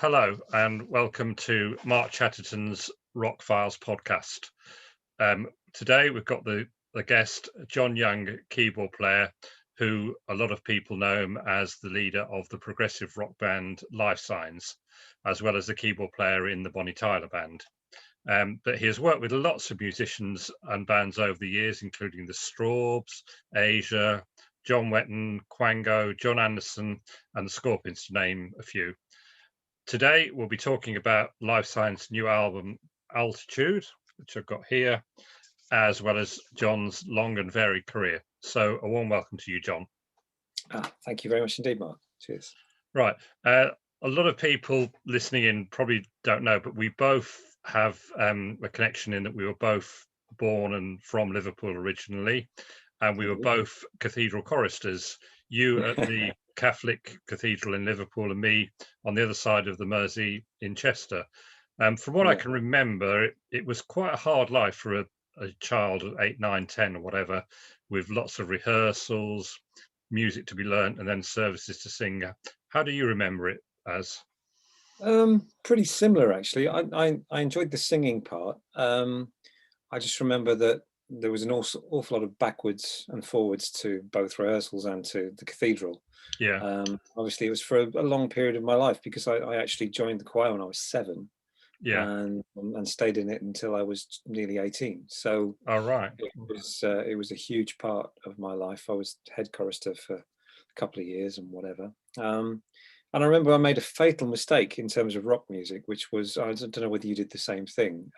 Hello and welcome to Mark Chatterton's Rock Files podcast. Today we've got the guest, John Young, keyboard player, who a lot of people know him as the leader of the progressive rock band Lifesigns, as well as the keyboard player in the Bonnie Tyler band. But he has worked with lots of musicians and bands over the years, including the Strawbs, Asia, John Wetton, Qango, John Anderson, and the Scorpions, to name a few. Today, we'll be talking about Lifesigns' new album, Altitude, which I've got here, as well as John's long and varied career. So a warm welcome to you, John. Thank you very much indeed, Mark. Cheers. Right. A lot of people listening in probably don't know, but we both have a connection in that we were both born and from Liverpool originally, and we were both cathedral choristers. You at the Catholic Cathedral in Liverpool and me on the other side of the Mersey in Chester. From what I can remember, it was quite a hard life for a child of 8, 9, 10 or whatever, with lots of rehearsals, music to be learnt, and then services to sing. How do you remember it as? Pretty similar, actually. I enjoyed the singing part. I just remember that there was an awful lot of backwards and forwards to both rehearsals and to the cathedral. Yeah. Obviously, it was for a long period of my life because I actually joined the choir when I was 7. Yeah. And stayed in it until I was nearly 18. So right. It was a huge part of my life. I was head chorister for a couple of years and whatever. And I remember I made a fatal mistake in terms of rock music, which was, I don't know whether you did the same thing,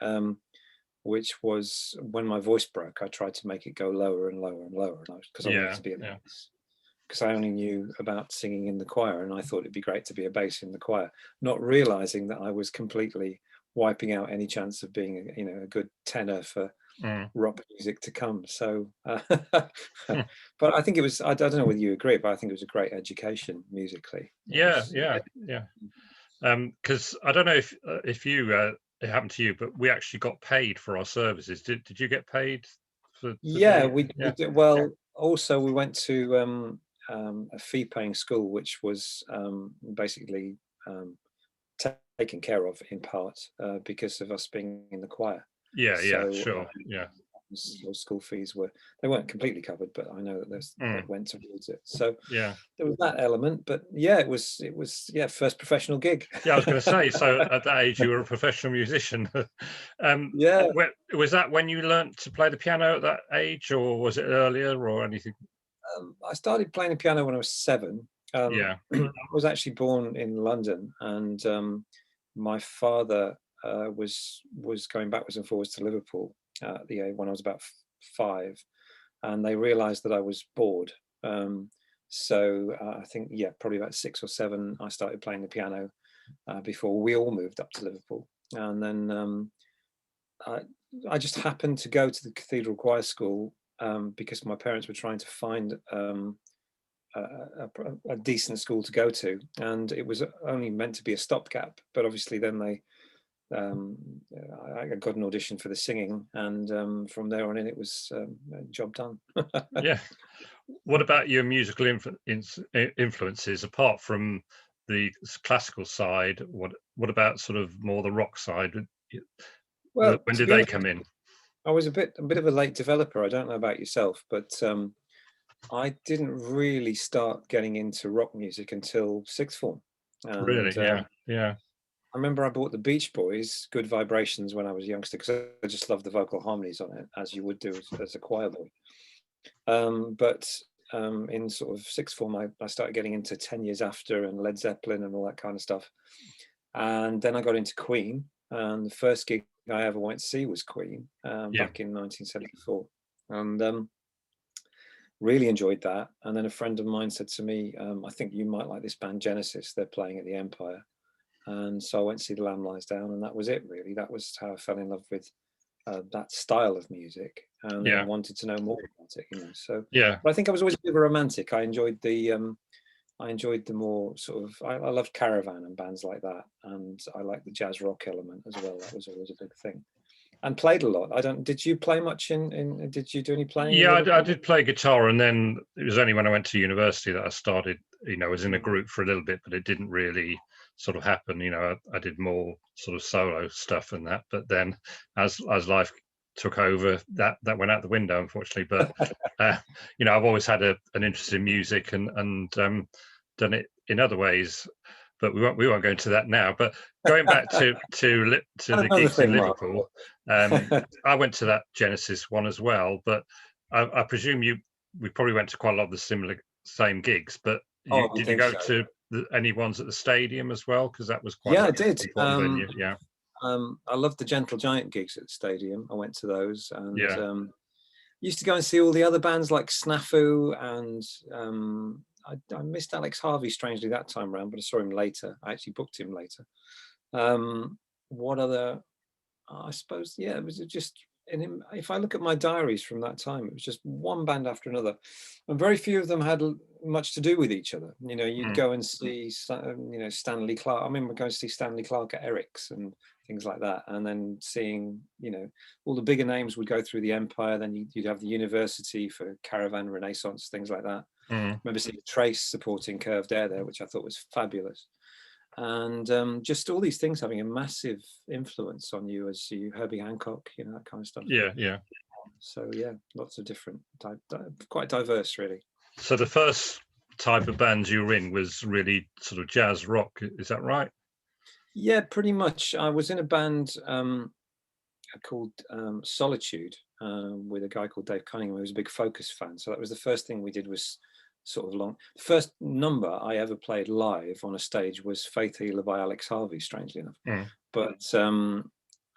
which was when my voice broke, I tried to make it go lower and lower and lower because I wanted to be a bass. Because I only knew about singing in the choir and I thought it'd be great to be a bass in the choir, not realizing that I was completely wiping out any chance of being a good tenor for rock music to come. So but I think it was, I don't know whether you agree, but I think it was a great education musically. Yeah. Because I don't know if you it happened to you, but we actually got paid for our services. Did you get paid for we did. Well, also we went to a fee-paying school, which was basically taken care of in part because of us being in the choir. Sure. Those school fees weren't completely covered, but I know that that went towards it. So there was that element, but it was first professional gig. I was going to say, so at that age you were a professional musician. Was that when you learnt to play the piano at that age, or was it earlier or anything? I started playing the piano when I was 7. I was actually born in London, and my father was going backwards and forwards to Liverpool when I was about 5, and they realised that I was bored. So I think probably about 6 or 7, I started playing the piano before we all moved up to Liverpool, and then I just happened to go to the Cathedral Choir School because my parents were trying to find a decent school to go to, and it was only meant to be a stopgap. But obviously, then I got an audition for the singing, and from there on in, it was job done. What about your musical influences apart from the classical side? What about sort of more the rock side? Well, when did they come in? I was a bit of a late developer. I don't know about yourself, but I didn't really start getting into rock music until 6th form. And, really? Yeah. I remember I bought the Beach Boys' Good Vibrations when I was a youngster because I just loved the vocal harmonies on it, as you would do as a choir boy. But in sort of 6th form, I started getting into 10 Years After and Led Zeppelin and all that kind of stuff. And then I got into Queen, and the first gig I ever went to see was Queen back in 1974. And really enjoyed that. And then a friend of mine said to me, I think you might like this band Genesis, they're playing at the Empire. And so I went to see the Lamb Lies Down, and that was it really. That was how I fell in love with that style of music, and then wanted to know more about it, So but I think I was always a bit of a romantic. I enjoyed the more sort of, I loved Caravan and bands like that, and I liked the jazz rock element as well. That was always a big thing. and played a lot. I don't. Did you play much in? Did you do any playing? Yeah, I did play guitar, and then it was only when I went to university that I started. I was in a Mm. group for a little bit, but it didn't really sort of happen. I did more sort of solo stuff and that. But then, as life took over, that went out the window, unfortunately. But I've always had an interest in music and done it in other ways. But we won't go into that now. But going back to the Another gigs thing, in Mark. Liverpool, I went to that Genesis one as well. But I presume we probably went to quite a lot of the same gigs. But did you go to any ones at the stadium as well? Because that was quite I did. important venue. Yeah. I loved the Gentle Giant gigs at the stadium. I went to those, and Yeah. used to go and see all the other bands like Snafu, and I missed Alex Harvey strangely that time around, but I saw him later. I actually booked him later. What other? I suppose, yeah, it was just. And if I look at my diaries from that time, it was just one band after another, and very few of them had much to do with each other. You'd go and see, Stanley Clark. I remember going to see Stanley Clark at Eric's and things like that, and then seeing, all the bigger names would go through the Empire. Then you'd have the University for Caravan Renaissance, things like that. I remember seeing Trace supporting Curved Air there, which I thought was fabulous. And just all these things having a massive influence on you as Herbie Hancock, that kind of stuff. Yeah. So yeah, lots of different quite diverse, really. So the first type of bands you were in was really sort of jazz rock, is that right? Yeah, pretty much. I was in a band called Solitude with a guy called Dave Cunningham, who was a big Focus fan. So that was the first thing we did, was sort of long. The first number I ever played live on a stage was Faith Healer by Alex Harvey, strangely enough. But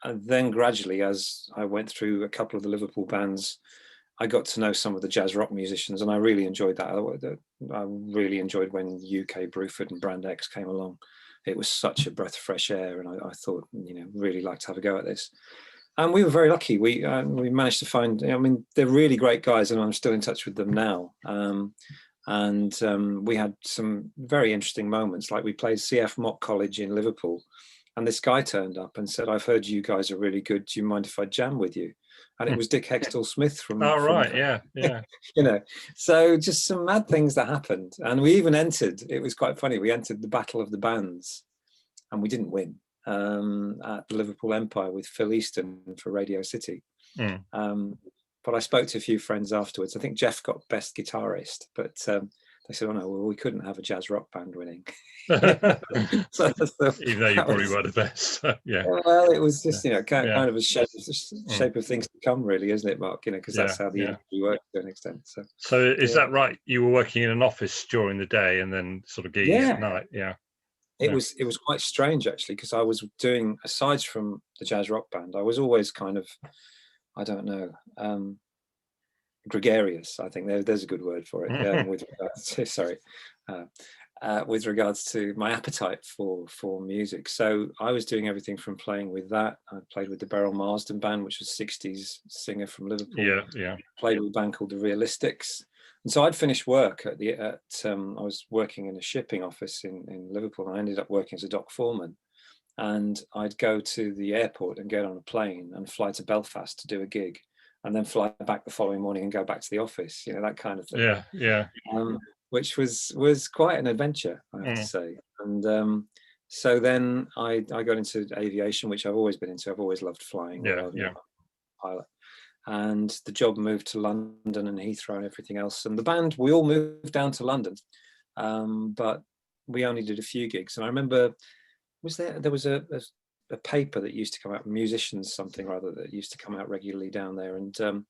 and then gradually, as I went through a couple of the Liverpool bands, I got to know some of the jazz rock musicians, and I really enjoyed that. I really enjoyed when UK Bruford and Brand X came along. It was such a breath of fresh air, and I thought, really like to have a go at this. And we were very lucky. We managed to find. They're really great guys, and I'm still in touch with them now. And we had some very interesting moments. Like we played CF Mock College in Liverpool, and this guy turned up and said, "I've heard you guys are really good. Do you mind if I jam with you?" And it was Dick Hextall Smith from. Oh, right, yeah. So just some mad things that happened, and we even entered. It was quite funny. We entered the Battle of the Bands, and we didn't win at the Liverpool Empire with Phil Easton for Radio City. But I spoke to a few friends afterwards. I think Jeff got best guitarist, but they said, "Oh no, well, we couldn't have a jazz rock band winning." So even though you probably were the best. Yeah. Well, it was just kind of a shape of things to come, really, isn't it, Mark? Because that's how the industry works to an extent. So is that right? You were working in an office during the day and then sort of gigging at night? Yeah. It was quite strange, actually, because I was doing, aside from the jazz rock band, I was always kind of, I don't know, gregarious. I think there's a good word for it. With regards to my appetite for music. So I was doing everything from playing with that. I played with the Beryl Marsden band, which was 60s singer from Liverpool. Yeah. Played with a band called the Realistics. And so I'd finished work I was working in a shipping office in Liverpool, and I ended up working as a dock foreman. And I'd go to the airport and get on a plane and fly to Belfast to do a gig, and then fly back the following morning and go back to the office, that kind of thing. Yeah. Which was quite an adventure, I have to say. And so then I got into aviation, which I've always been into. I've always loved flying. Yeah. Pilot. And the job moved to London and Heathrow and everything else. And the band, we all moved down to London, but we only did a few gigs. And I remember, there was a paper that used to come out, Musicians something or other, that used to come out regularly down there. And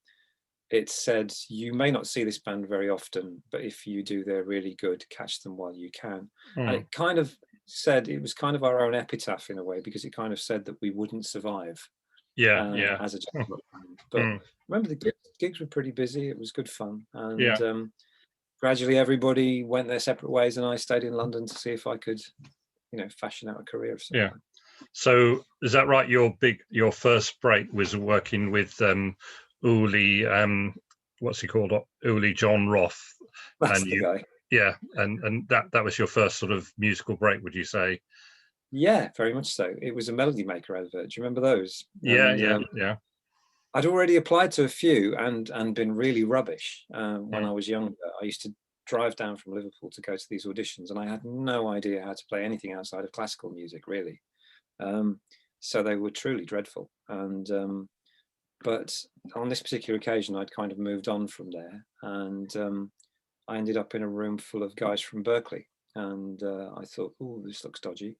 it said, "You may not see this band very often, but if you do, they're really good. Catch them while you can." And it kind of said, it was kind of our own epitaph in a way, because it kind of said that we wouldn't survive. As a jazz rock band. But remember, the gigs were pretty busy. It was good fun. And gradually everybody went their separate ways, and I stayed in London to see if I could, fashion out a career of some kind. So is that right? Your first break was working with Uli, what's he called? Uli John Roth. That's the guy. Yeah, and that was your first sort of musical break, would you say? Yeah, very much so. It was a Melody Maker advert. Do you remember those? Yeah. I'd already applied to a few and been really rubbish when I was younger. I used to drive down from Liverpool to go to these auditions, and I had no idea how to play anything outside of classical music, really. So they were truly dreadful. And but on this particular occasion, I'd kind of moved on from there, and I ended up in a room full of guys from Berkeley, and I thought, oh, this looks dodgy.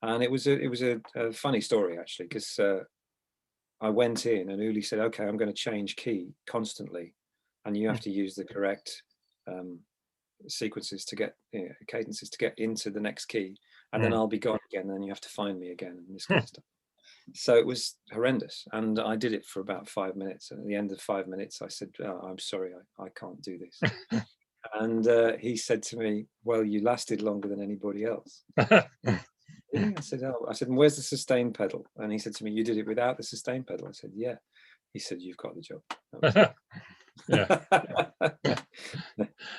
And it was a funny story, actually, because I went in and Uli said, okay, I'm going to change key constantly, and you have to use the correct sequences to get, cadences to get into the next key, and then I'll be gone again, and you have to find me again, and this kind of stuff. So it was horrendous, and I did it for about 5 minutes, and at the end of 5 minutes I said, oh, I'm sorry, I can't do this. And he said to me, well, you lasted longer than anybody else. Yeah, I said, oh, I said, and where's the sustain pedal? And he said to me, you did it without the sustain pedal. I said, yeah. He said, you've got the job. Yeah.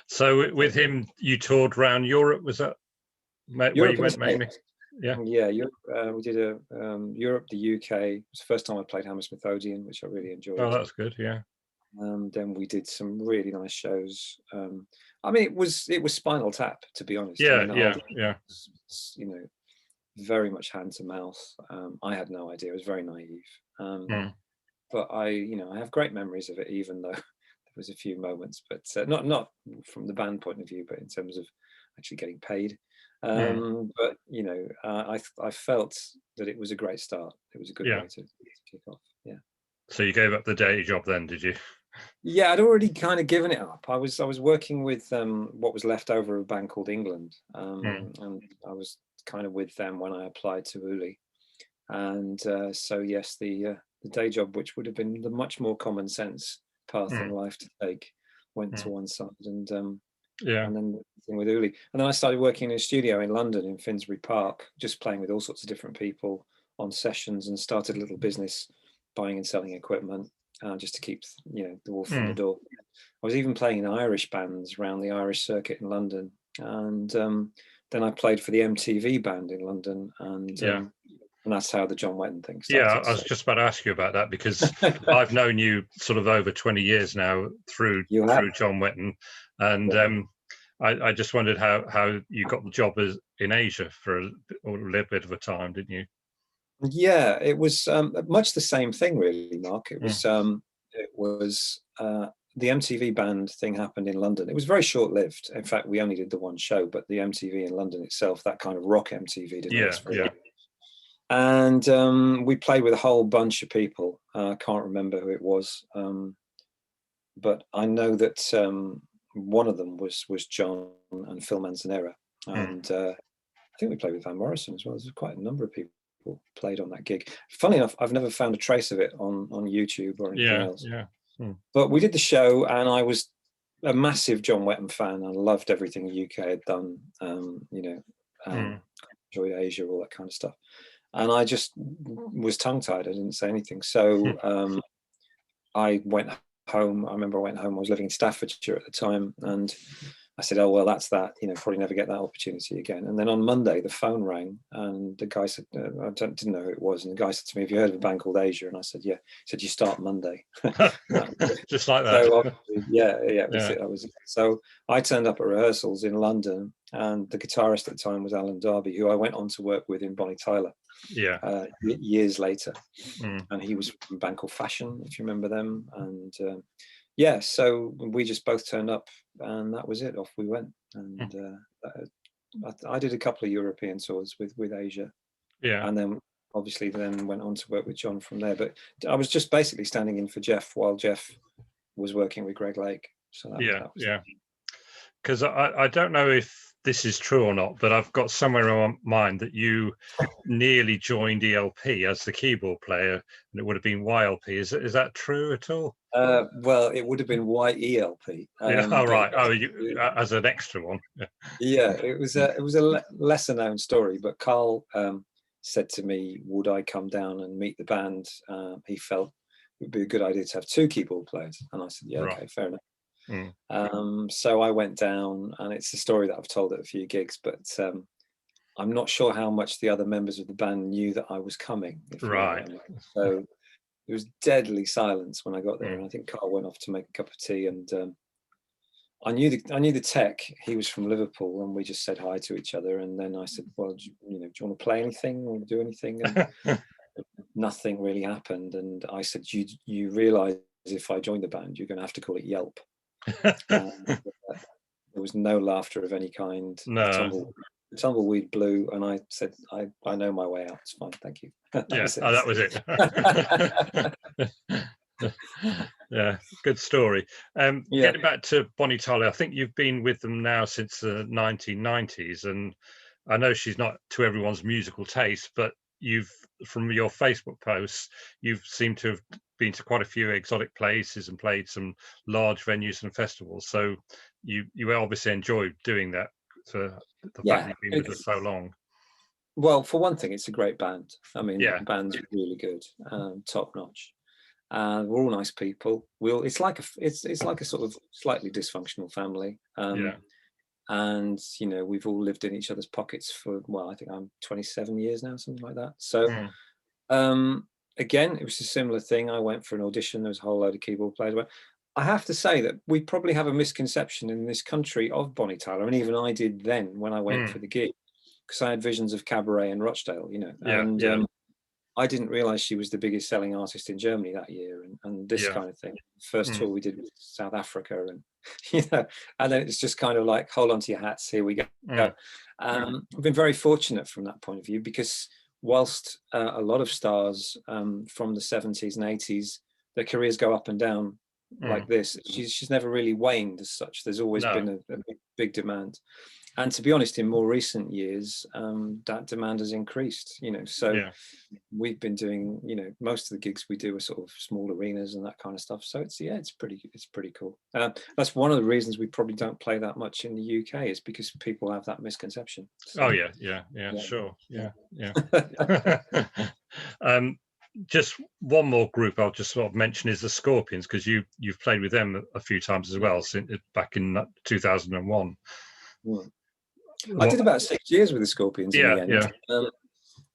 So with him, you toured around Europe. Was that where you went mainly? Yeah. Yeah, Europe, we did Europe, the UK. It was the first time I played Hammersmith Odeon, which I really enjoyed. Oh, that's good. Yeah. Then we did some really nice shows. I mean, it was Spinal Tap, to be honest. Yeah, I mean, yeah. You know, very much hand to mouth. I had no idea. I was very naive. But I have great memories of it, even though there was a few moments, but not from the band point of view, but in terms of actually getting paid. But I felt that it was a great start. It was a good way to kick off. Yeah. So you gave up the day job then, did you? Yeah, I'd already kind of given it up. I was working with what was left over of a band called England, and I was kind of with them when I applied to Uli. And so yes, the day job, which would have been the much more common sense path in life to take, went to one side, and then with Uli. And then I started working in a studio in London in Finsbury Park, just playing with all sorts of different people on sessions, and started a little business buying and selling equipment just to keep the wolf from the door. I was even playing in Irish bands around the Irish circuit in London, and then I played for the MTV band in London, and that's how the John Wetton thing started. Yeah, I was just about to ask you about that, because I've known you sort of over 20 years now through John Wetton, and I just wondered how you got the job in Asia for a little bit of a time, didn't you? Yeah, it was much the same thing, really, Mark. It was the MTV band thing happened in London. It was very short-lived. In fact, we only did the one show, but the MTV in London itself, that kind of rock MTV, didn't it? And we played with a whole bunch of people. I can't remember who it was, but I know that one of them was John and Phil Manzanera, and I think we played with Van Morrison as well. There's quite a number of people played on that gig. Funny enough, I've never found a trace of it on YouTube or anything else. But we did the show, and I was a massive John Wetton fan. I loved everything the UK had done. Enjoyed Asia, all that kind of stuff. And I just was tongue-tied. I didn't say anything. So I went home. I remember I went home. I was living in Staffordshire at the time, and I said, oh, well, that's that. Probably never get that opportunity again. And then on Monday, the phone rang, and the guy said, I didn't know who it was. And the guy said to me, have you heard of a band called Asia? And I said, yeah. He said, you start Monday. Just like that. So, that was it. So I turned up at rehearsals in London, and the guitarist at the time was Alan Darby, who I went on to work with in Bonnie Tyler. Years later, and he was from a band called Fashion, if you remember them. And so we just both turned up, and that was it. Off we went, and I did a couple of European tours with Asia, and then obviously went on to work with John from there. But I was just basically standing in for Jeff while Jeff was working with Greg Lake. So that was because I don't know if this is true or not, but I've got somewhere in my mind that you nearly joined ELP as the keyboard player, and it would have been YLP. Is that true at all? Well, it would have been YELP. As an extra one. It was a lesser known story, but Carl said to me, would I come down and meet the band? He felt it would be a good idea to have two keyboard players, and I said, okay, fair enough. So I went down, and it's a story that I've told at a few gigs, but I'm not sure how much the other members of the band knew that I was coming. So was deadly silence when I got there, and I think Carl went off to make a cup of tea, and I knew the tech. He was from Liverpool, and we just said hi to each other. And then I said, "Well, do you want to play anything or do anything?" And nothing really happened. And I said, "You realise if I join the band, you're going to have to call it Yelp." There was no laughter of any kind. No. Tumbleweed blew, and I said, "I know my way out. It's fine, thank you." That was it. Yeah, good story. Getting back to Bonnie Tyler, I think you've been with them now since the 1990s, and I know she's not to everyone's musical taste, but from your Facebook posts, you've seemed to have been to quite a few exotic places and played some large venues and festivals. So you obviously enjoy doing that, for the fact you've been with us so long. Well, for one thing, it's a great band. I mean, the band's really good, top notch. We're all nice people. It's like a sort of slightly dysfunctional family. And we've all lived in each other's pockets for, well, I think I'm 27 years now, something like that. So again, it was a similar thing. I went for an audition. There was a whole load of keyboard players. I have to say that we probably have a misconception in this country of Bonnie Tyler, and even I did then when I went for the gig, because I had visions of Cabaret and Rochdale, I didn't realize she was the biggest selling artist in Germany that year, and this kind of thing. First tour we did was South Africa, and and then it's just kind of like, hold on to your hats, here we go. I've been very fortunate from that point of view, because whilst a lot of stars from the 70s and 80s, their careers go up and down like this, she's never really waned as such. There's always been a big demand. And to be honest, in more recent years, that demand has increased, so we've been doing, most of the gigs we do are sort of small arenas and that kind of stuff. So it's pretty cool. That's one of the reasons we probably don't play that much in the UK, is because people have that misconception. So, sure. Just one more group I'll just sort of mention is the Scorpions, because you've played with them a few times as well, since back in 2001. I did about 6 years with the Scorpions in the end.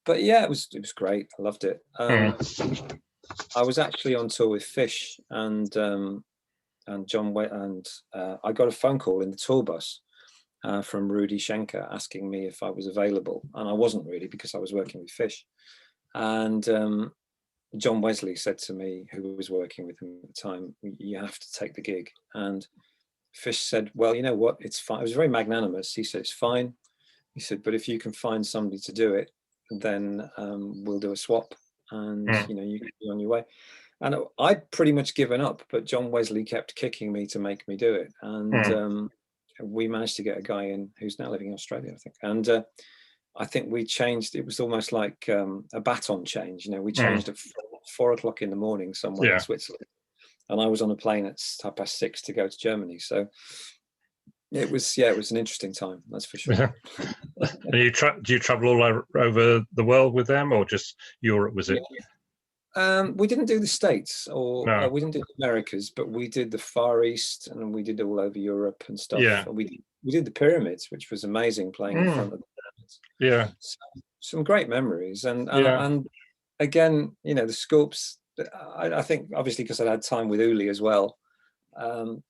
But it was great. I loved it. I was actually on tour with Fish and John and I got a phone call in the tour bus from Rudy Schenker asking me if I was available, and I wasn't really, because I was working with Fish. And John Wesley said to me, who was working with him at the time, "You have to take the gig." And Fish said, "Well, you know what, it's fine." It was very magnanimous. He said, "It's fine." He said, "But if you can find somebody to do it, then we'll do a swap, and you can be on your way." And I'd pretty much given up, but John Wesley kept kicking me to make me do it. And we managed to get a guy in who's now living in Australia, I think. And I think we changed. It was almost like a baton change. We changed at 4 o'clock in the morning somewhere in Switzerland. And I was on a plane at 6:30 to go to Germany. So it was an interesting time, that's for sure. And do you travel all over the world with them, or just Europe, was it? We didn't do the States, or we didn't do the Americas, but we did the Far East, and we did all over Europe and stuff. And we did the Pyramids, which was amazing, playing in front of the Pyramids. So, some great memories. And again, the Scorps, I think obviously because I had time with Uli as well,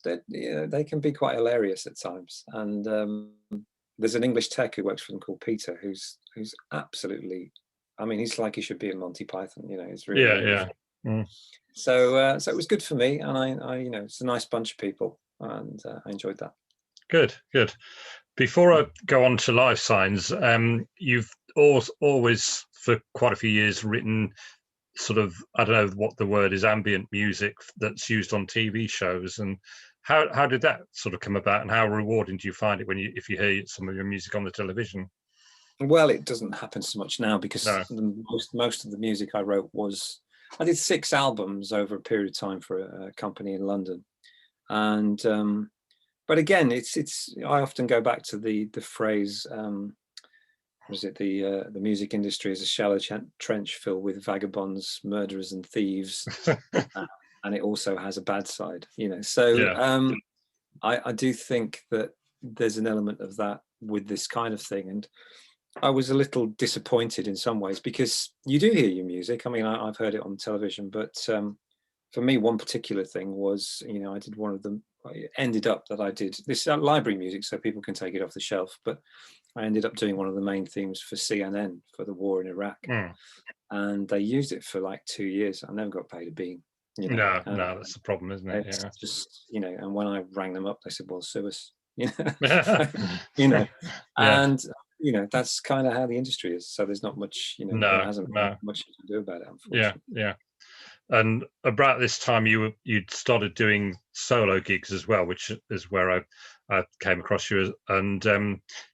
they can be quite hilarious at times. And there's an English tech who works for them called Peter, who's absolutely, I mean, he's like he should be in Monty Python. It's really So it was good for me, and I it's a nice bunch of people, and I enjoyed that. Good. Before I go on to Lifesigns, you've always for quite a few years written sort of, I don't know what the word is, ambient music that's used on TV shows. And how did that sort of come about, and how rewarding do you find it if you hear some of your music on the television? Well, it doesn't happen so much now, because most of the music I wrote I did 6 albums over a period of time for a company in London. And but again, I often go back to the phrase, was it the music industry is a shallow trench filled with vagabonds, murderers and thieves, and it also has a bad side, So I do think that there's an element of that with this kind of thing. And I was a little disappointed in some ways, because you do hear your music. I mean, I've heard it on television, but for me, one particular thing was, you know, I did one of them. It ended up that I did this library music, so people can take it off the shelf. But I ended up doing one of the main themes for CNN for the war in Iraq, and they used it for like 2 years. I never got paid a bean. You know? No, that's the problem, isn't it? It's Yeah. just, you know, and when I rang them up, they said, "Well, sue us." You know, Yeah. you know, Yeah. and you know, that's kind of how the industry is. So there's not much, you know, there hasn't been much you can do about it, unfortunately. Yeah. And about this time, you'd started doing solo gigs as well, which is where I came across you. And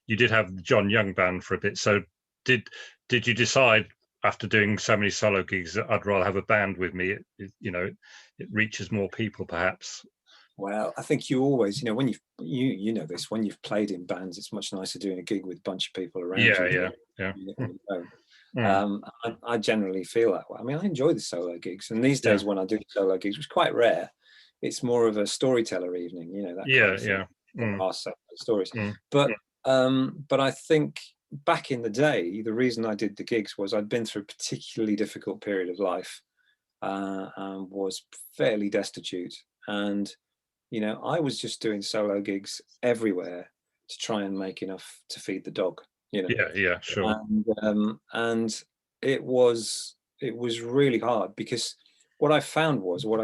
you did have the John Young band for a bit. So did you decide after doing so many solo gigs that I'd rather have a band with me? You know, it reaches more people, perhaps. Well, I think you always, you know, when you know this, when you've played in bands, it's much nicer doing a gig with a bunch of people around you. I generally feel that way. I mean, I enjoy the solo gigs, and these days when I do solo gigs, which is quite rare, it's more of a storyteller evening, you know, that kind of thing. Our stories. But I think back in the day, the reason I did the gigs was I'd been through a particularly difficult period of life, and was fairly destitute, and you know, I was just doing solo gigs everywhere to try and make enough to feed the dog, you know. Yeah, sure. And it was really hard, because what I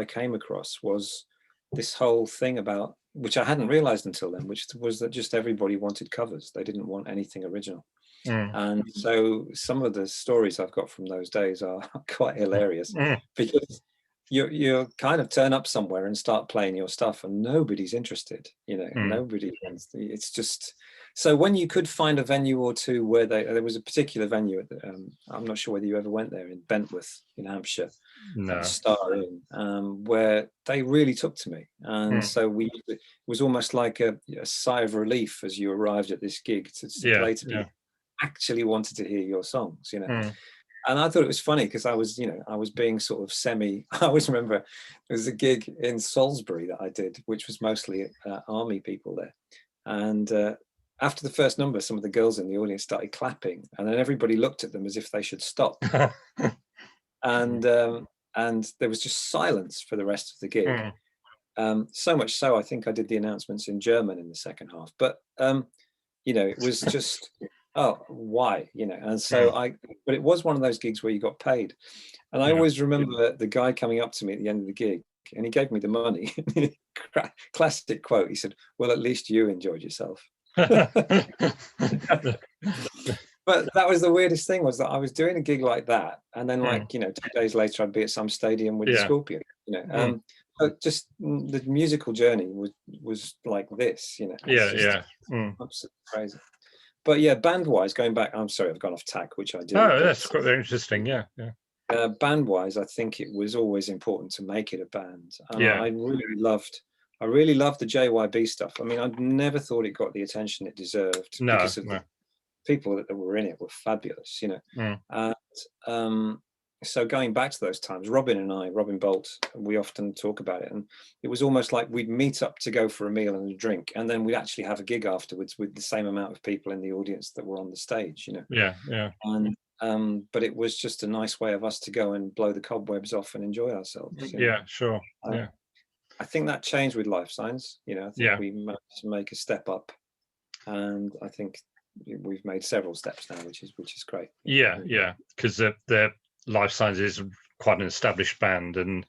came across was this whole thing about, which I hadn't realized until then, which was that just everybody wanted covers. They didn't want anything original. And so some of the stories I've got from those days are quite hilarious, because you kind of turn up somewhere and start playing your stuff and nobody's interested, you know. Nobody wants. It's just, so when you could find a venue or two where there was a particular venue at the, I'm not sure whether you ever went there, in Bentworth in Hampshire, Star Inn, where they really took to me, and so it was almost like a sigh of relief as you arrived at this gig to play to people who actually wanted to hear your songs, you know. And I thought it was funny, because I was being sort of I always remember there was a gig in Salisbury that I did, which was mostly army people there. And after the first number, some of the girls in the audience started clapping, and then everybody looked at them as if they should stop. And there was just silence for the rest of the gig. So much so, I think I did the announcements in German in the second half. But you know, it was just, oh, why, you know? And so but it was one of those gigs where you got paid. And I always remember the guy coming up to me at the end of the gig, and he gave me the money. Classic quote. He said, "Well, at least you enjoyed yourself." But that was the weirdest thing, was that I was doing a gig like that, and then, like, you know, 2 days later I'd be at some stadium with the Scorpion, you know. But just the musical journey was like this, you know. Absolutely crazy. But yeah, band-wise, going back, I'm sorry, I've gone off tack, which I did. Oh, that's quite very interesting. Band-wise, I think it was always important to make it a band. And I really loved the JYB stuff. I mean, I never thought it got the attention it deserved, because of the people that were in it were fabulous, you know. And so going back to those times, Robin Bolt, we often talk about it, and it was almost like we'd meet up to go for a meal and a drink, and then we'd actually have a gig afterwards with the same amount of people in the audience that were on the stage, you know. And but it was just a nice way of us to go and blow the cobwebs off and enjoy ourselves, you know? Sure. I think that changed with Lifesigns, you know. I think we managed to make a step up, and I think we've made several steps now, which is great. Because the Lifesigns is quite an established band and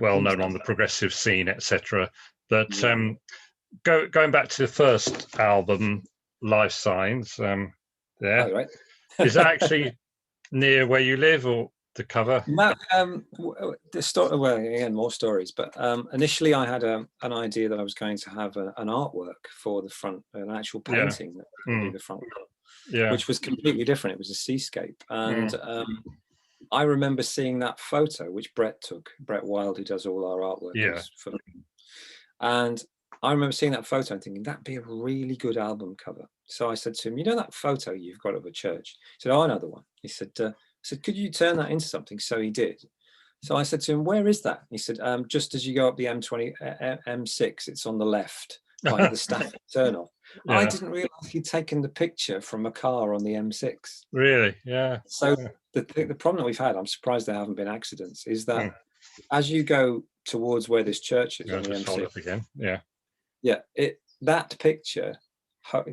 well known on the progressive scene, etc. But going back to the first album, Lifesigns, is that actually near where you live, or the cover? No, well, again, more stories. But initially, I had an idea that I was going to have an artwork for the front, an actual painting that would be the front, which was completely different. It was a seascape, and I remember seeing that photo, which Brett Wild, who does all our artwork, for me. And I remember seeing that photo and thinking that'd be a really good album cover. So I said to him, "You know that photo you've got of a church?" He said, "Oh, another one." He said, "Could you turn that into something?" So he did. So I said to him, "Where is that?" He said, "Just as you go up the M6, it's on the left. like the Stafford turn-off. I Yeah. didn't realise he'd taken the picture from a car on the M6. Really? Yeah. So Yeah. the problem that we've had, I'm surprised there haven't been accidents, is that Mm. as you go towards where this church is Yeah, on the just hold M6, up again. Yeah. yeah, that picture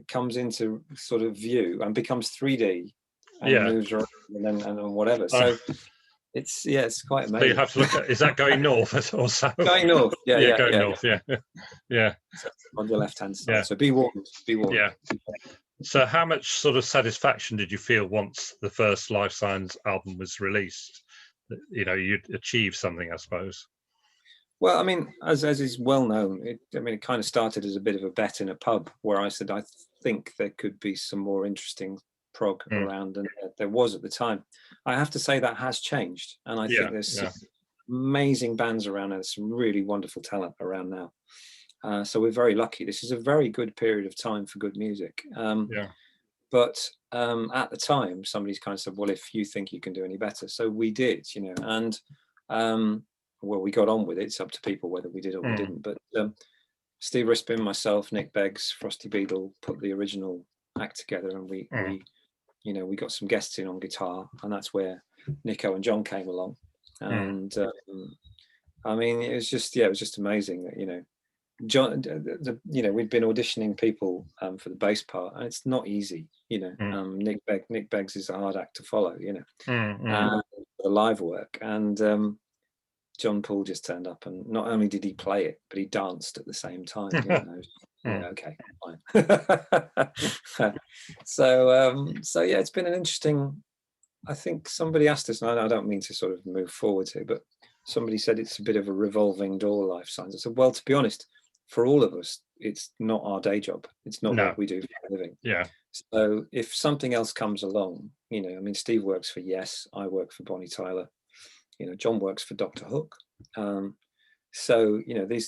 comes into sort of view and becomes 3D and Yeah. moves around and then whatever. Oh, So it's quite so you amazing. have to look at, is that going north or south? Going north, Yeah, going north. Yeah. Yeah. So on your left-hand side. Yeah. So be warned. Be warned. Yeah. So how much sort of satisfaction did you feel once the first Lifesigns album was released? You know, you'd achieved something, I suppose. Well, I mean, as is well known, it kind of started as a bit of a bet in a pub where I said I think there could be some more interesting prog around than there was at the time. I have to say that has changed, and I think there's some amazing bands around, and there's some really wonderful talent around now. So we're very lucky. This is a very good period of time for good music. But at the time, somebody's kind of said, "Well, if you think you can do any better," so we did, and. Well, we got on with it. It's up to people whether we did or we didn't. But Steve Rispin, myself, Nick Beggs, Frosty Beadle put the original act together, and we got some guests in on guitar, and that's where Nico and John came along. And I mean, it was just amazing that John, we'd been auditioning people for the bass part, and it's not easy. Nick Beggs is a hard act to follow. The live work and. John Paul just turned up, and not only did he play it, but he danced at the same time. Okay, fine. So yeah, it's been an interesting. I think somebody asked us, and I don't mean to sort of move forward here, but somebody said it's a bit of a revolving door, Lifesigns. I said, well, to be honest, for all of us, it's not our day job. It's not what we do for a living. Yeah. So if something else comes along, I mean, Steve works for Yes, I work for Bonnie Tyler. John works for Dr. Hook. So,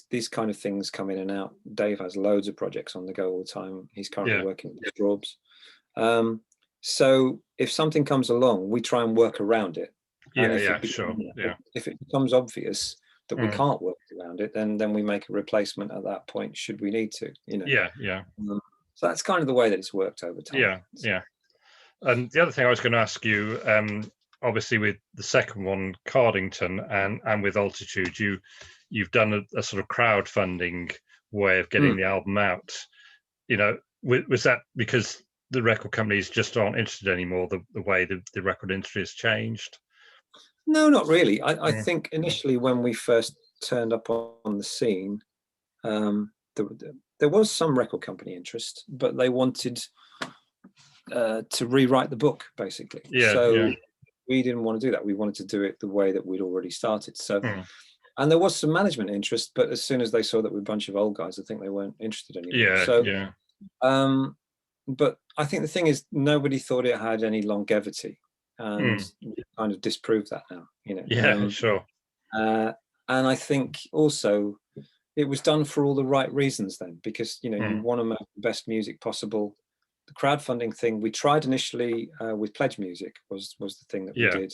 these kind of things come in and out. Dave has loads of projects on the go all the time. He's currently working with Strawbs. So if something comes along, we try and work around it. If it becomes obvious that we can't work around it, then we make a replacement at that point, should we need to, So that's kind of the way that it's worked over time. Yeah. And the other thing I was going to ask you, obviously with the second one, Cardington, and with Altitude, you've done a sort of crowdfunding way of getting the album out. Was that because the record companies just aren't interested anymore, the way the record industry has changed? No, not really. I think initially when we first turned up on the scene, there was some record company interest, but they wanted to rewrite the book, basically. We didn't want to do that. We wanted to do it the way that we'd already started. So, and there was some management interest, but as soon as they saw that we're a bunch of old guys, I think they weren't interested anymore. But I think the thing is, nobody thought it had any longevity, and we kind of disproved that now. Sure. And I think also it was done for all the right reasons then, because you want to make the best music possible. The crowdfunding thing we tried initially with Pledge Music was the thing that we did,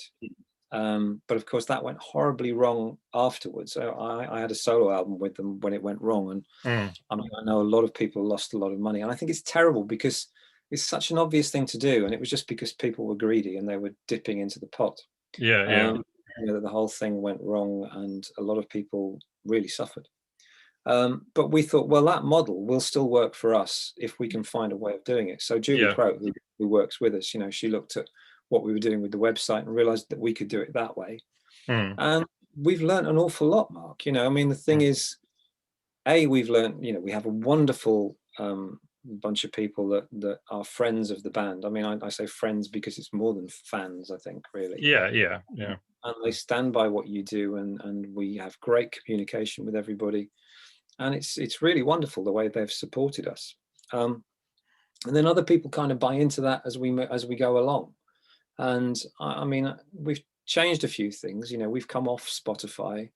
but of course that went horribly wrong afterwards. So I had a solo album with them when it went wrong, and I know a lot of people lost a lot of money, and I think it's terrible because it's such an obvious thing to do, and it was just because people were greedy and they were dipping into the pot. That the whole thing went wrong, and a lot of people really suffered. But we thought, well, that model will still work for us if we can find a way of doing it. So Julie Crow, who works with us, she looked at what we were doing with the website and realized that we could do it that way. And we've learned an awful lot, Mark. I mean, the thing is, we've learned, we have a wonderful bunch of people that are friends of the band. I mean, I say friends because it's more than fans, I think, really. Yeah. And they stand by what you do, and we have great communication with everybody. And it's really wonderful the way they've supported us. And then other people kind of buy into that as we go along. And I mean, we've changed a few things. We've come off Spotify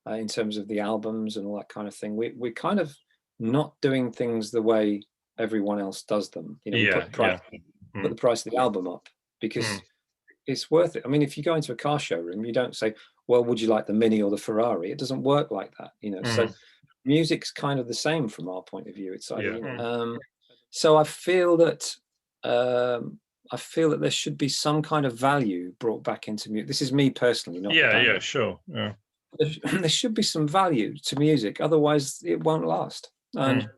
in terms of the albums and all that kind of thing. We're kind of not doing things the way everyone else does them. We put the price of the album up because it's worth it. I mean, if you go into a car showroom, you don't say, well, would you like the Mini or the Ferrari? It doesn't work like that, So music's kind of the same from our point of view. It's like, Yeah. so I feel that there should be some kind of value brought back into music. This is me personally, not the band. Yeah, sure. Yeah. There should be some value to music, otherwise it won't last. And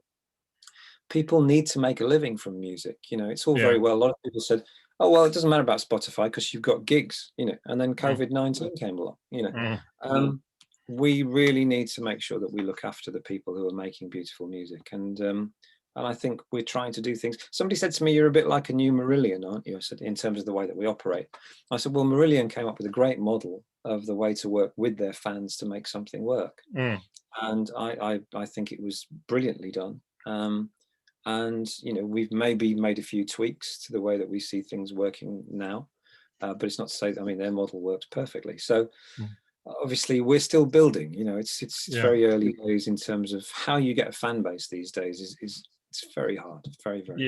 people need to make a living from music. It's all very well. A lot of people said, "Oh well, it doesn't matter about Spotify because you've got gigs," and then COVID-19 came along. We really need to make sure that we look after the people who are making beautiful music, and I think we're trying to do things. Somebody said to me, "You're a bit like a new Marillion, aren't you?" I said, "In terms of the way that we operate." I said, "Well, Marillion came up with a great model of the way to work with their fans to make something work, and I think it was brilliantly done." And we've maybe made a few tweaks to the way that we see things working now, but it's not to say that, their model works perfectly. So obviously we're still building. It's very early days in terms of how you get a fan base these days. Is it's very hard, very hard.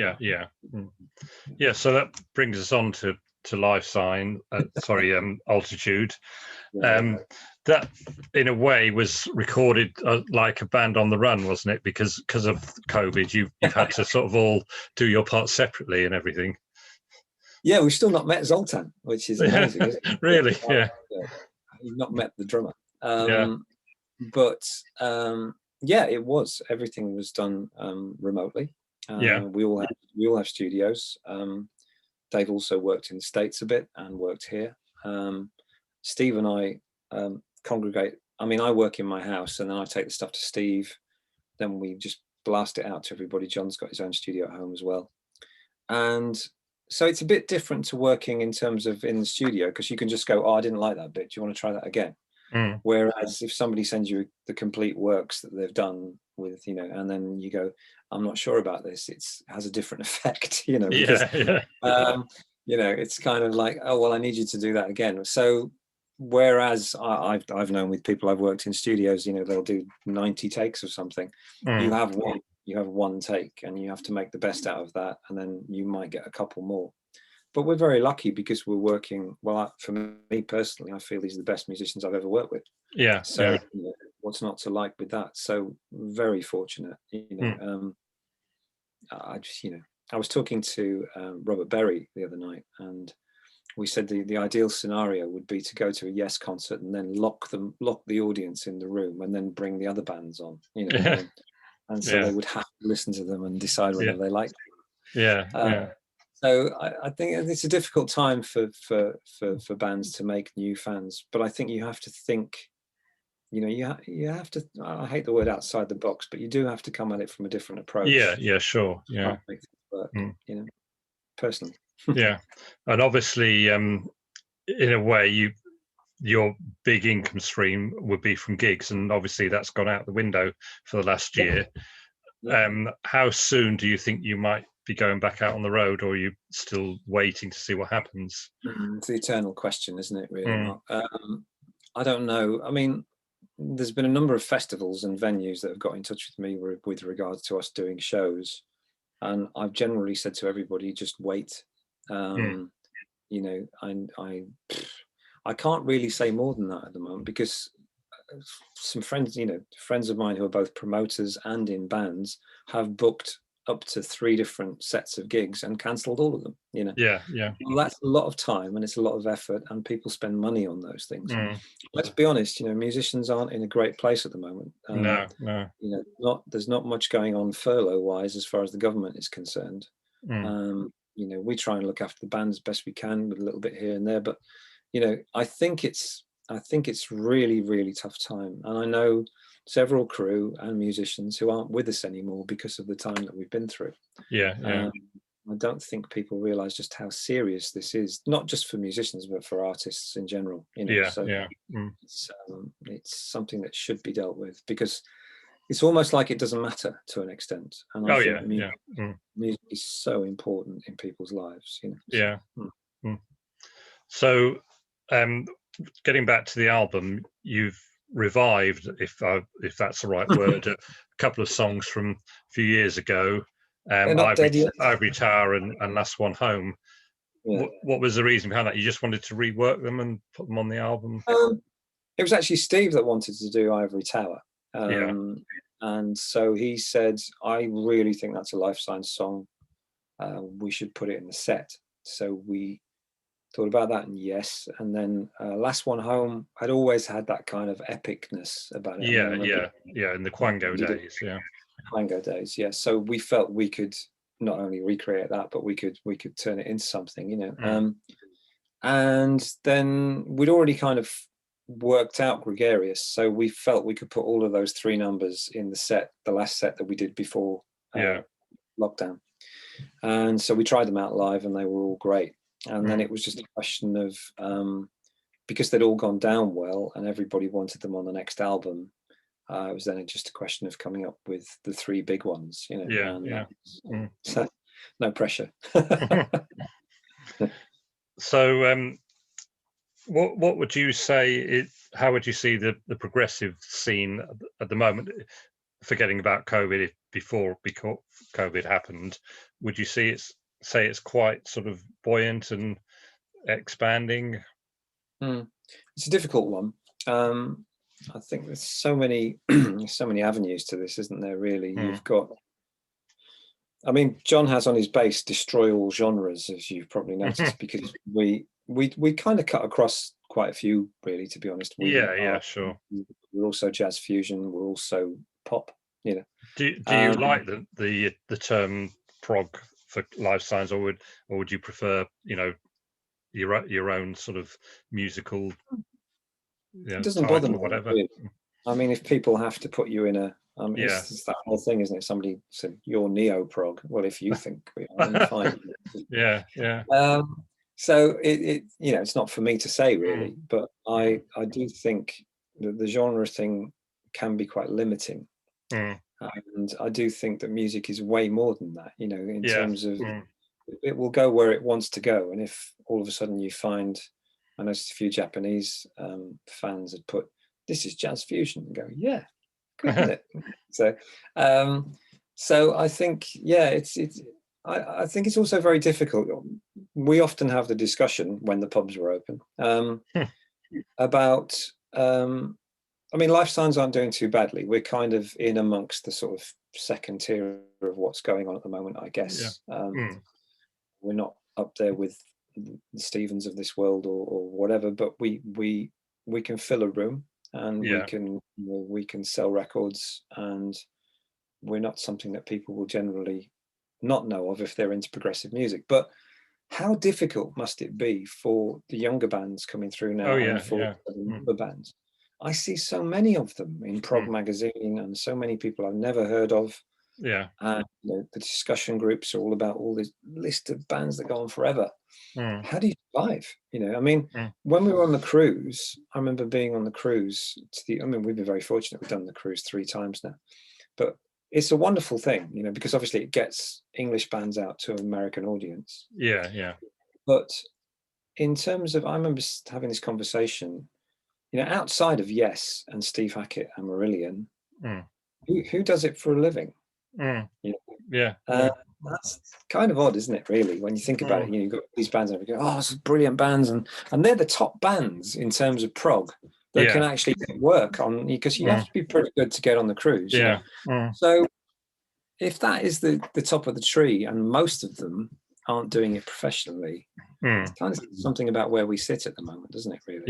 So that brings us on to Lifesign. Altitude. That in a way was recorded like a band on the run, wasn't it? Because of COVID, you've had to sort of all do your parts separately and everything. Yeah, we've still not met Zoltan, which is amazing. Isn't it? Really? Yeah. You've not met the drummer. But it was. Everything was done remotely. We all have studios. They've also worked in the States a bit and worked here. Steve and I congregate. I work in my house and then I take the stuff to Steve. Then we just blast it out to everybody. John's got his own studio at home as well. And so it's a bit different to working in terms of in the studio, because you can just go, "Oh, I didn't like that bit. Do you want to try that again?" Whereas if somebody sends you the complete works that they've done with, and then you go, "I'm not sure about this," it has a different effect, because, it's kind of like, "Oh, well, I need you to do that again." So whereas I've known with people I've worked in studios, they'll do 90 takes of something. You have one take and you have to make the best out of that, and then you might get a couple more. But we're very lucky because we're working well. For me personally, I feel these are the best musicians I've ever worked with. So what's not to like with that? So very fortunate. I was talking to Robert Berry the other night, and we said the ideal scenario would be to go to a Yes concert and then lock the audience in the room and then bring the other bands on. And so they would have to listen to them and decide whether they liked them. So I think it's a difficult time for bands to make new fans, but I think you have to think, you have to, I hate the word outside the box, but you do have to come at it from a different approach. Sure. Yeah. Make things work, personally. And obviously, in a way, your big income stream would be from gigs, and obviously that's gone out the window for the last year. How soon do you think you might be going back out on the road, or are you still waiting to see what happens? It's the eternal question, isn't it, really? I don't know. There's been a number of festivals and venues that have got in touch with me with regards to us doing shows, and I've generally said to everybody, just wait. I can't really say more than that at the moment, because some friends of mine who are both promoters and in bands have booked up to 3 different sets of gigs and cancelled all of them. Well, that's a lot of time and it's a lot of effort, and people spend money on those things. Let's be honest, musicians aren't in a great place at the moment. No. There's not much going on furlough wise as far as the government is concerned. We try and look after the band as best we can with a little bit here and there, but I think it's really, really tough time. And I know several crew and musicians who aren't with us anymore because of the time that we've been through. I don't think people realize just how serious this is, not just for musicians, but for artists in general. It's something that should be dealt with, because it's almost like it doesn't matter to an extent. And I think music is so important in people's lives. So, getting back to the album, you've revived, if that's the right word, a couple of songs from a few years ago, Ivory Tower and Last One Home. What was the reason behind that? You just wanted to rework them and put them on the album? It was actually Steve that wanted to do Ivory Tower. And so he said, I really think that's a Lifesigns song. We should put it in the set. So we thought about that, and yes. And then Last One Home had always had that kind of epicness about it. Yeah. In the Qango days, Qango days, yeah. So we felt we could not only recreate that, but we could turn it into something, you know. And then we'd already kind of worked out Gregarious, so we felt we could put all of those 3 numbers in the set, the last set that we did before lockdown. And so we tried them out live, and they were all great. And then it was just a question of because they'd all gone down well, and everybody wanted them on the next album. It was then just a question of coming up with the 3 big ones, you know. So no pressure. So what would you say how would you see the progressive scene at the moment, forgetting about COVID, before COVID happened? Would you say it's quite sort of buoyant and expanding? It's a difficult one. I think there's so many so many avenues to this, isn't there, really? You've got, I mean, John has on his bass Destroy All Genres, as you've probably noticed, because we kind of cut across quite a few, really, to be honest. Sure. We're also jazz fusion, we're also pop, you know. Do you like the term prog for Lifesigns, or would you prefer, you know, your own sort of musical, it doesn't bother me, or whatever? Really. I mean, if people have to put you in a it's that whole thing, isn't it? Somebody said you're neo-prog. Well, if you think we are, then fine. So it you know, it's not for me to say, really, but I do think that the genre thing can be quite limiting. And I do think that music is way more than that, you know, in terms of it will go where it wants to go. And if all of a sudden you find, I noticed a few Japanese fans had put, this is jazz fusion, and go, yeah, good, isn't it? So I think, I think it's also very difficult. We often have the discussion when the pubs were open about, I mean, Lifesigns aren't doing too badly. We're kind of in amongst the sort of second tier of what's going on at the moment, I guess. We're not up there with the Stevens of this world or whatever, but we can fill a room, and we can sell records, and we're not something that people will generally not know of if they're into progressive music. But how difficult must it be for the younger bands coming through now, and for the older bands? I see so many of them in Prog magazine, and so many people I've never heard of. And the discussion groups are all about all this list of bands that go on forever. How do you survive? You know, I mean, when we were on the cruise, I remember being on the cruise I mean, we've been very fortunate. We've done the cruise 3 times now, but it's a wonderful thing, you know, because obviously it gets English bands out to an American audience. But in terms of, I remember having this conversation, you know, outside of Yes and Steve Hackett and Marillion, who does it for a living? You know? That's kind of odd, isn't it, really, when you think about it? You know, you've got these bands and you go, oh, this is brilliant bands, and they're the top bands in terms of prog that can actually work on, because you have to be pretty good to get on the cruise. You know? So if that is the top of the tree, and most of them aren't doing it professionally, it's kind of something about where we sit at the moment, doesn't it, really?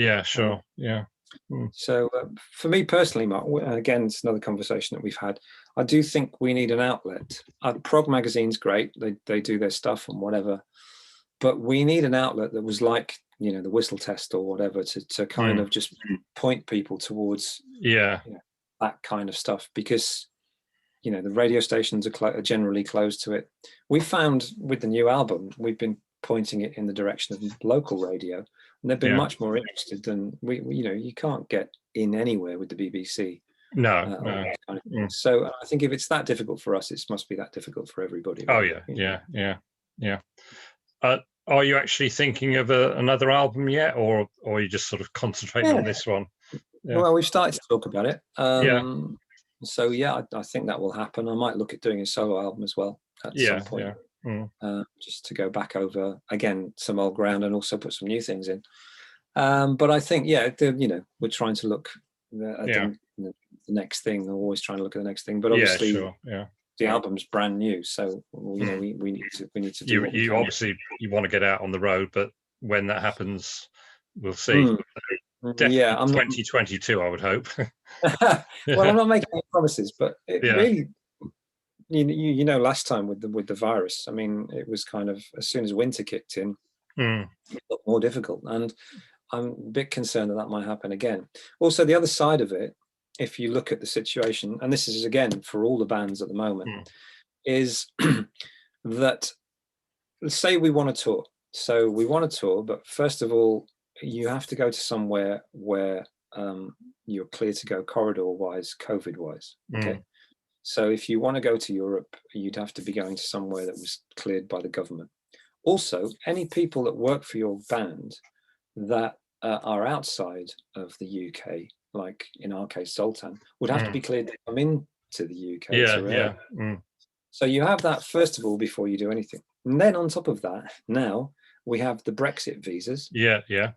So for me personally, Mark, again, it's another conversation that we've had. I do think we need an outlet. Prog magazine's great; they do their stuff and whatever, but we need an outlet that was like, you know, the Whistle Test or whatever, to kind of just point people towards you know, that kind of stuff, because you know the radio stations are generally closed to it. We found with the new album, we've been pointing it in the direction of local radio, and they've been much more interested than we you know, you can't get in anywhere with the BBC. No. So I think if it's that difficult for us, it must be that difficult for everybody. Are you actually thinking of another album yet, or are you just sort of concentrating on this one? Well, we've started to talk about it. So I think that will happen. I might look at doing a solo album as well at some point. Just to go back over again some old ground, and also put some new things in. But I think, you know, we're trying to look at the the next thing. They're always trying to look at the next thing. But Yeah, obviously, sure. Yeah. the album's brand new, so you know we need to do what we You can. obviously you want to get out on the road, but when that happens, we'll see. Yeah, Definitely I'm not. 2022, I would hope. Well, I'm not making any promises, but it Yeah. really, you know, last time with the virus, I mean, it was kind of as soon as winter kicked in, it got more difficult, and I'm a bit concerned that might happen again. Also, the other side of it, if you look at the situation, and this is again for all the bands at the moment, is that let's say we want to tour. So we want to tour, but first of all, you have to go to somewhere where you're clear to go corridor-wise, COVID-wise. Okay. So if you want to go to Europe, you'd have to be going to somewhere that was cleared by the government. Also, any people that work for your band that are outside of the UK, like in our case, Sultan, would have to be cleared to come into the UK. Yeah. So you have that first of all before you do anything. And then on top of that, now we have the Brexit visas. Yeah.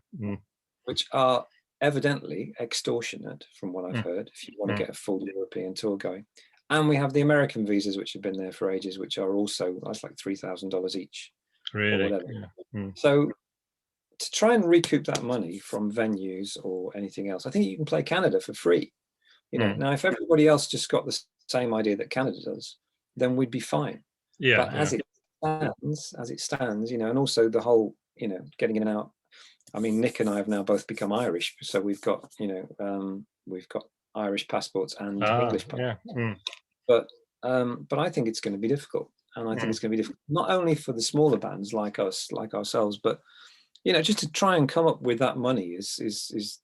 Which are evidently extortionate from what I've heard, if you want to get a full European tour going. And we have the American visas, which have been there for ages, which are also, that's like $3,000 each. Really? Or whatever. So to try and recoup that money from venues or anything else, I think you can play Canada for free. You know, now if everybody else just got the same idea that Canada does, then we'd be fine. But as it stands, you know, and also the whole, you know, getting in and out. I mean, Nick and I have now both become Irish, so we've got, you know, we've got Irish passports and English passports. But I think it's going to be difficult, and I think it's going to be difficult not only for the smaller bands like us, like ourselves, but you know, just to try and come up with that money is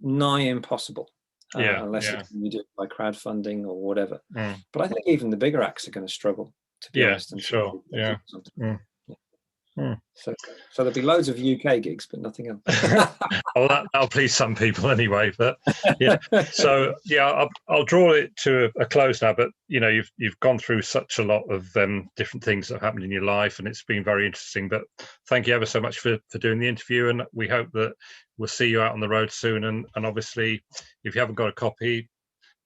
nigh impossible. Unless you do it by crowdfunding or whatever. But I think even the bigger acts are going to struggle, to be honest. And sure. So there'll be loads of UK gigs, but nothing else. Well, that'll please some people anyway. But yeah, so yeah, I'll draw it to a close now. But you know, you've gone through such a lot of different things that have happened in your life, and it's been very interesting. But thank you ever so much for doing the interview, and we hope that we'll see you out on the road soon. And obviously, if you haven't got a copy,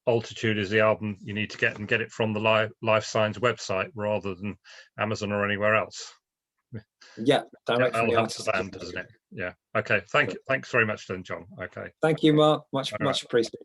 Altitude is the album you need to get, and get it from the Lifesigns website rather than Amazon or anywhere else. Yeah, direct from the artist, doesn't it? Yeah. Okay. Thanks very much then, John. Okay. Thank you, Mark. Much appreciated.